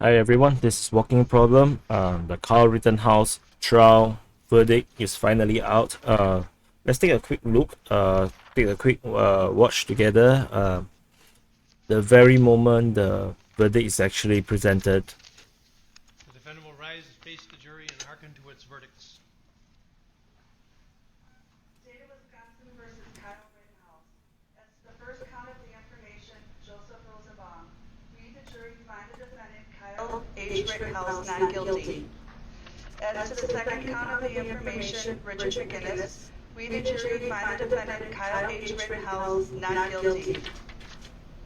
Hi everyone, this is Walking Problem. The Kyle Rittenhouse trial verdict is finally out. Let's take a quick look. Take a quick watch together. The very moment the verdict is actually presented. The defendant will rise, face the jury, and hearken to its verdicts. State of Wisconsin versus Kyle Rittenhouse. As to the first count of the information, Joseph Rosenbaum. We, the jury, find the defendant Kyle H. Rittenhouse not guilty. As to the second count of the information, Richard McGinnis. We, the jury, find the defendant Kyle H. Rittenhouse not guilty.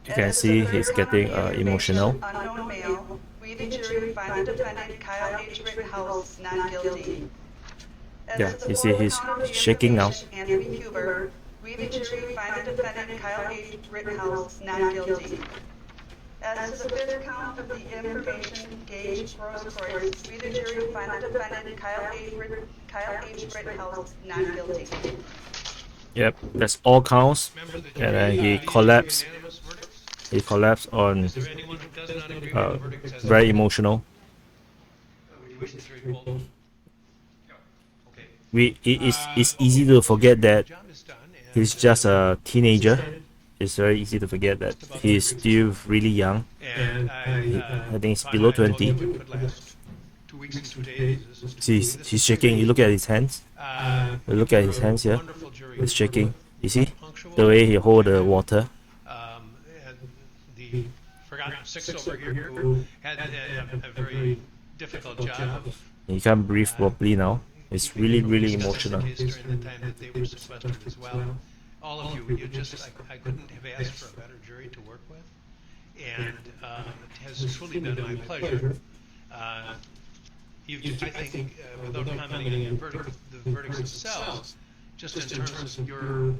You can As to the see third he's count of getting the emotional. information, unknown male. We, the jury, find the defendant Kyle H. Rittenhouse not guilty. Yeah, As to you the see fourth he's count of the shaking now. information, Anthony Huber, we, the jury, find the defendant Kyle H. Rittenhouse not guilty. As to the fifth count of the information, Gage Grosskreutz, we, the jury, find the defendant Kyle H. Rittenhouse not guilty. Yep, that's all counts. Members of the And jury, then he these are collapsed. unanimous verdicts. He collapsed on Is there anyone who does not agree with the verdicts as very emotional. Would you wish the jury poll? Okay. It's easy to forget that Job is done, and he's just a teenager. It's very easy to forget that he's still really young. I think it's below 20. Could last 2 weeks and 2 days. He's shaking. You look at his hands. You look at his hands here. Wonderful jury. He's shaking. You see the way he hold the water. And the forgotten six over here who had a very difficult job of He can't breathe properly now. It's really emotional. during the time that they were sequestered as well. All of you, I couldn't have asked for a better jury to work with, and it has truly been my pleasure. I think, without commenting on the verdicts themselves, just in terms of your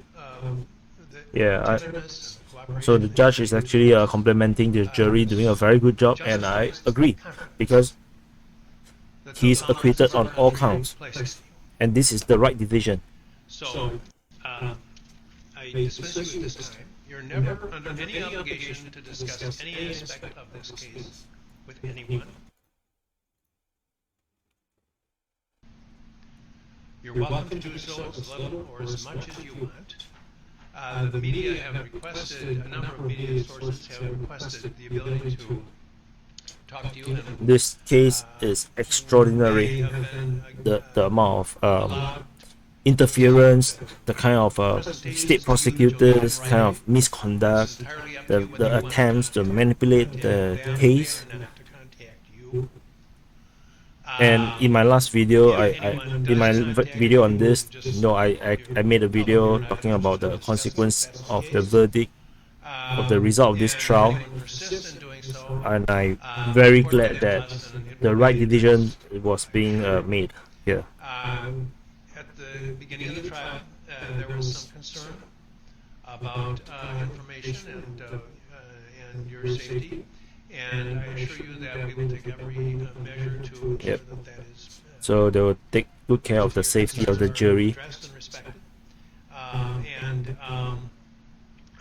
Yeah, togetherness and cooperation. so the judge is actually complimenting the jury doing a very good job, and I agree because he's acquitted on all counts, and this is the right decision. So, I dismiss you at this time. You're never under any obligation to discuss any aspect of this case with anyone. You're welcome to do so as little or as much as you want. The media have requested, a number of media sources have requested the ability to talk to you. And, This case is they extraordinary. have been, The amount of allowed interference, the kind of state prosecutors, kind of misconduct, entirely up to you whether the you want attempts to manipulate the that case. or not to contact you. And in my last video, If anyone in my does contact video on you, this, just I made a video talking about the consequence of the verdict, of the result of this trial, anyone persists in doing so, and I'm the very court glad did that less than it the would right be. decision was being made here. At the beginning of the trial, there was some concern about information and your safety, and I assure you that we will take every measure to ensure Yep. that is So they will take good care of the safety of the jury. addressed and respected. I'm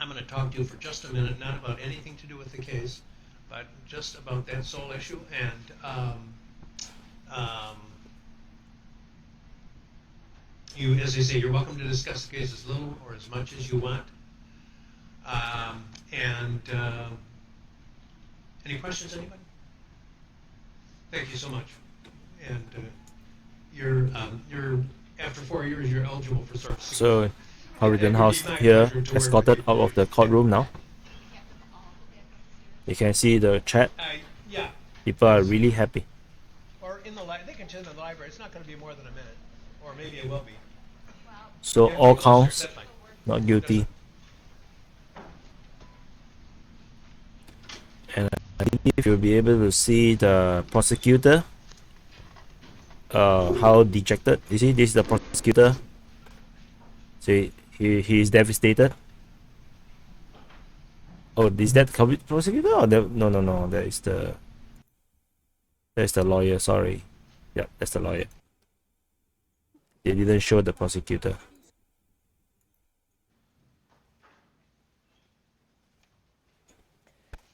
going to talk to you for just a minute, not about anything to do with the case, but just about that sole issue. And you, as I say, you're welcome to discuss the case as little or as much as you want. Any questions, anybody? Thank you so much. And you're after 4 years, you're eligible for service. So Kyle Rittenhouse here escorted out of the courtroom now. You can see the chat. Yeah. People are really happy. Or in the they can attend the library. It's not going to be more than a minute, or maybe it will be. So all counts, That's fine. not guilty. And I believe you'll be able to see the prosecutor. How dejected. You see, this is the prosecutor. See, he is devastated. Oh, is that the prosecutor? Or no. That's the lawyer. Sorry. Yeah, that's the lawyer. They didn't show the prosecutor.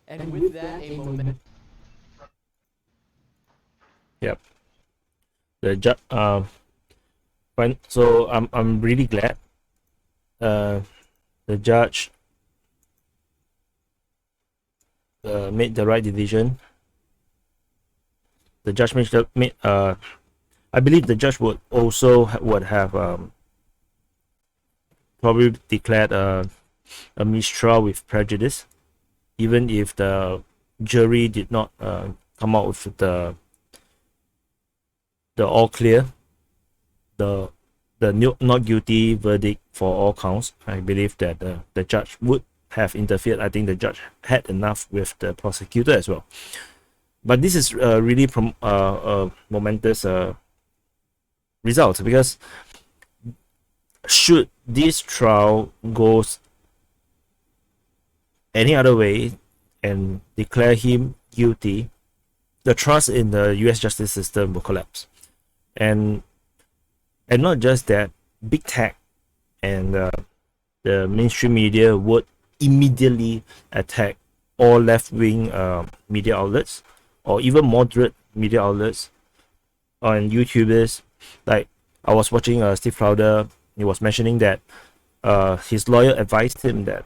And with that, a moment. Yep. The judge. So I'm really glad. The judge made the right decision. The judge made. I believe the judge would also would have probably declared a mistrial with prejudice, even if the jury did not come out with the all clear, the not guilty verdict for all counts. I believe that the judge would have interfered. I think the judge had enough with the prosecutor as well. But this is really momentous result, because should this trial goes any other way and declare him guilty, the trust in the US justice system will collapse. And not just that, big tech and the mainstream media would immediately attack all left-wing media outlets, or even moderate media outlets, on YouTubers. Like, I was watching Steve Crowder. He was mentioning that his lawyer advised him that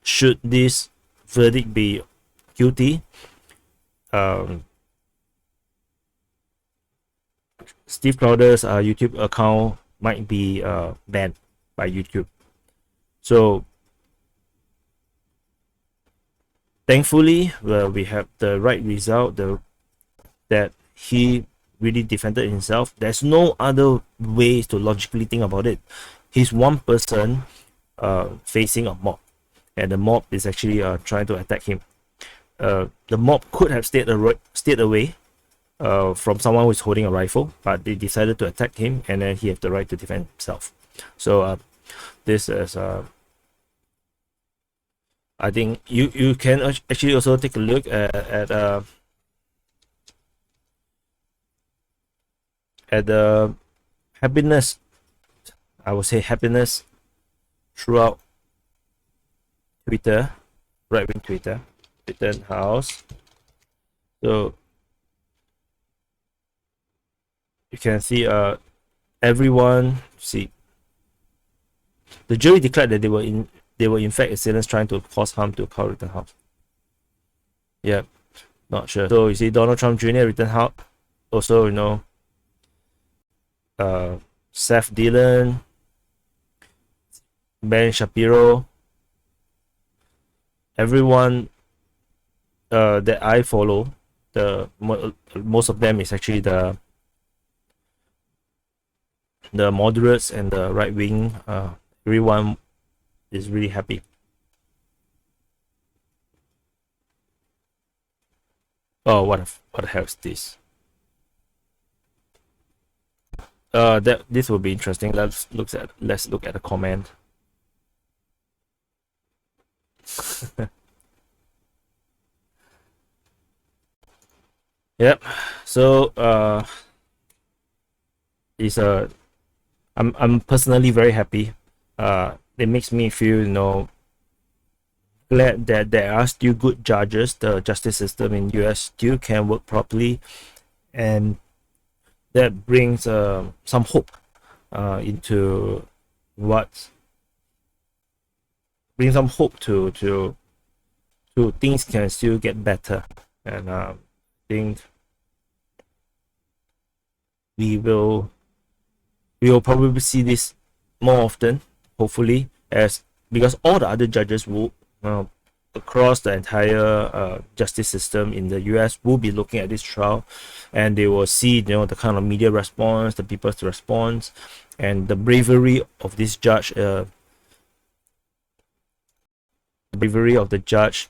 should this verdict be guilty, Steve Crowder's YouTube account might be banned by YouTube. So thankfully, we have the right result, that he really defended himself. There's no other ways to logically think about it. He's one person facing a mob, and the mob is actually trying to attack him. The mob could have stayed away from someone who is holding a rifle, but they decided to attack him, and then he has the right to defend himself. So this is I think you can actually also take a look at the happiness, I would say happiness throughout Twitter, right-wing Twitter, Rittenhouse. So you can see everyone see the jury declared that they were in fact assailants trying to cause harm to Kyle Rittenhouse. Yeah, not sure. So you see Donald Trump Jr. Rittenhouse, also, you know, Seth Dillon, Ben Shapiro, everyone that I follow, most of them is actually the moderates and the right wing. Everyone is really happy. Oh, what the hell is this? This will be interesting. Let's look at the comment. Yep. So it's I'm personally very happy. It makes me feel, you know, glad that there are still good judges. The justice system in US still can work properly, and that brings some hope into what brings some hope to things can still get better. And I think we will probably see this more often, hopefully, because all the other judges will across the entire justice system in the US will be looking at this trial, and they will see, you know, the kind of media response, the people's response, and the bravery of this judge, the bravery of the judge,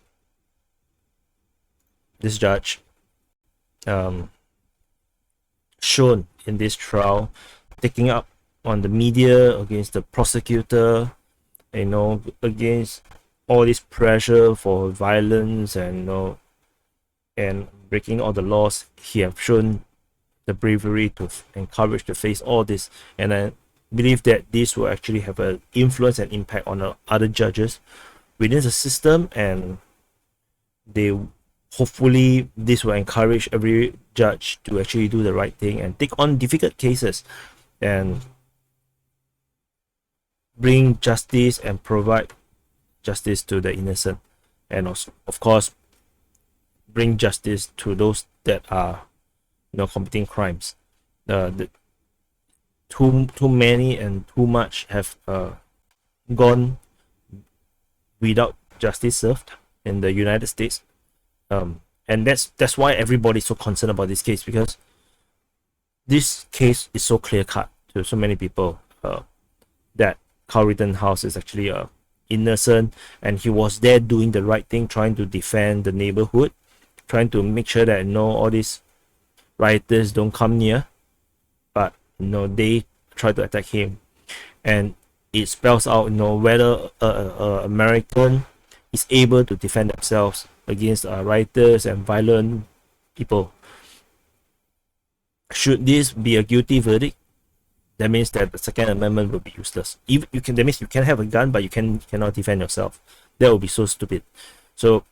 shown in this trial, taking up on the media against the prosecutor, you know, against all this pressure for violence, and, you know, and breaking all the laws. He have shown the bravery and courage to face all this, and I believe that this will actually have an influence and impact on the other judges within the system, and they hopefully this will encourage every judge to actually do the right thing and take on difficult cases and bring justice and provide justice to the innocent, and also, of course, bring justice to those that are committing crimes. The too many and too much have gone without justice served in the United States, and that's why everybody's so concerned about this case, because this case is so clear cut to so many people that Kyle Rittenhouse is actually innocent, and he was there doing the right thing, trying to defend the neighborhood, trying to make sure that all these rioters don't come near, but they try to attack him, and it spells out whether a American is able to defend themselves against rioters and violent people. Should this be a guilty verdict, that means that the Second Amendment will be useless. If you can, that means you can have a gun, but you cannot defend yourself. That would be so stupid. So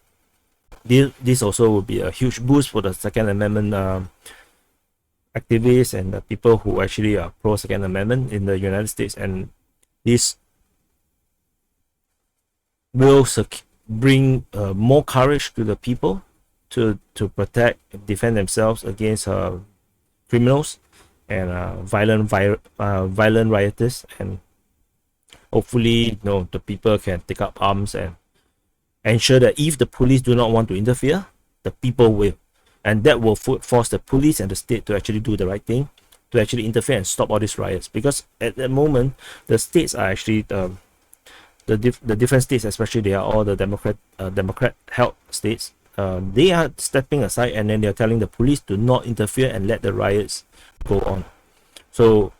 this also will be a huge boost for the Second Amendment activists and the people who actually are pro Second Amendment in the United States, and this will bring more courage to the people to protect and defend themselves against criminals and violent rioters, and hopefully the people can take up arms and ensure that if the police do not want to interfere, the people will, and that will force the police and the state to actually do the right thing, to actually interfere and stop all these riots. Because at the moment the states are actually the different states, especially they are all the Democrat held states, they are stepping aside, and then they are telling the police to not interfere and let the riots go on. So,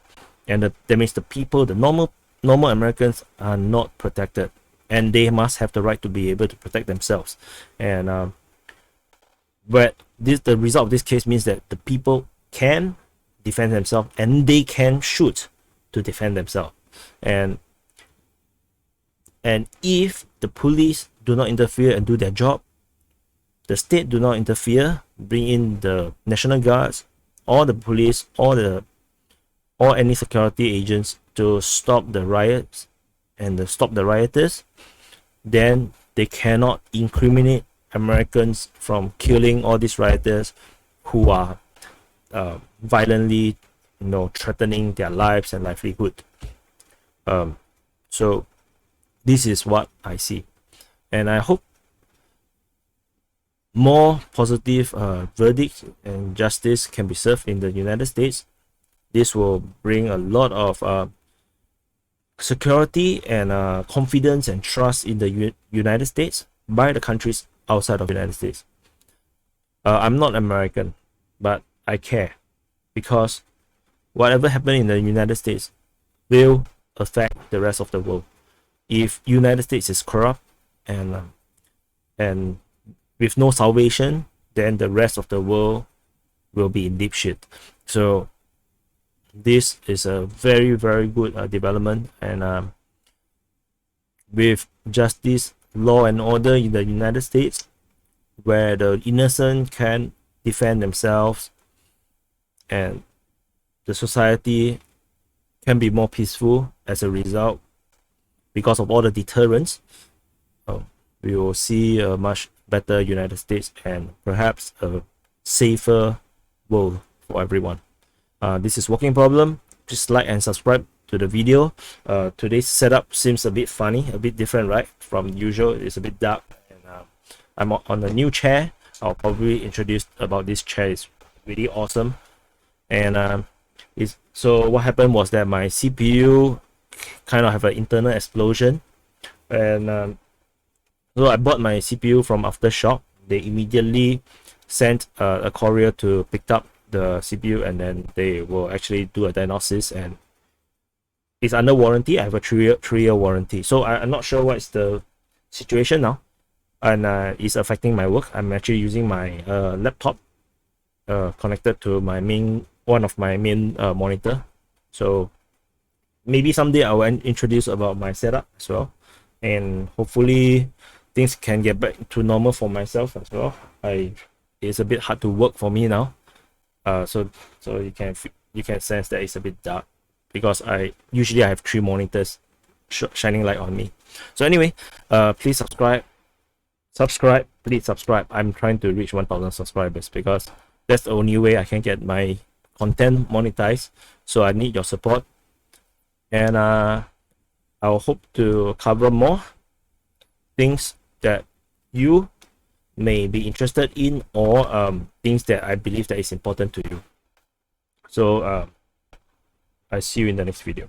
and that means the people, the normal Americans, are not protected, and they must have the right to be able to protect themselves. And but the result of this case means that the people can defend themselves, and they can shoot to defend themselves. And if the police do not interfere and do their job, the state do not interfere, bring in the National Guards or the police or any security agents to stop the riots and to stop the rioters, then they cannot incriminate Americans from killing all these rioters who are violently threatening their lives and livelihood. So this is what I see, and I hope more positive verdicts and justice can be served in the United States. This will bring a lot of security and confidence and trust in the United States by the countries outside of the United States. I'm not American, but I care, because whatever happens in the United States will affect the rest of the world. If United States is corrupt and with no salvation, then the rest of the world will be in deep shit. So this is a very, very good development, and with justice, law and order in the United States, where the innocent can defend themselves and the society can be more peaceful as a result, because of all the deterrence, we will see a much better United States and perhaps a safer world for everyone. This is Walking Problem. Please like and subscribe to the video. Today's setup seems a bit funny, a bit different, right? From usual, it's a bit dark, and I'm on a new chair. I'll probably introduce about this chair. It's really awesome. And so what happened was that my CPU kind of have an internal explosion, and so I bought my CPU from Aftershock. They immediately sent a courier to pick up the CPU, and then they will actually do a diagnosis, and it's under warranty. I have a three-year warranty, so I'm not sure what's the situation now, and it's affecting my work. I'm actually using my laptop connected to my one of my main monitor. So maybe someday I will introduce about my setup as well, and hopefully things can get back to normal for myself as well. It's a bit hard to work for me now. So you can sense that it's a bit dark because I have 3 monitors shining light on me. So anyway, please please subscribe. I'm trying to reach 1,000 subscribers because that's the only way I can get my content monetized. So I need your support, and I'll hope to cover more things that you may be interested in, or things that I believe that is important to you. So I see you in the next video.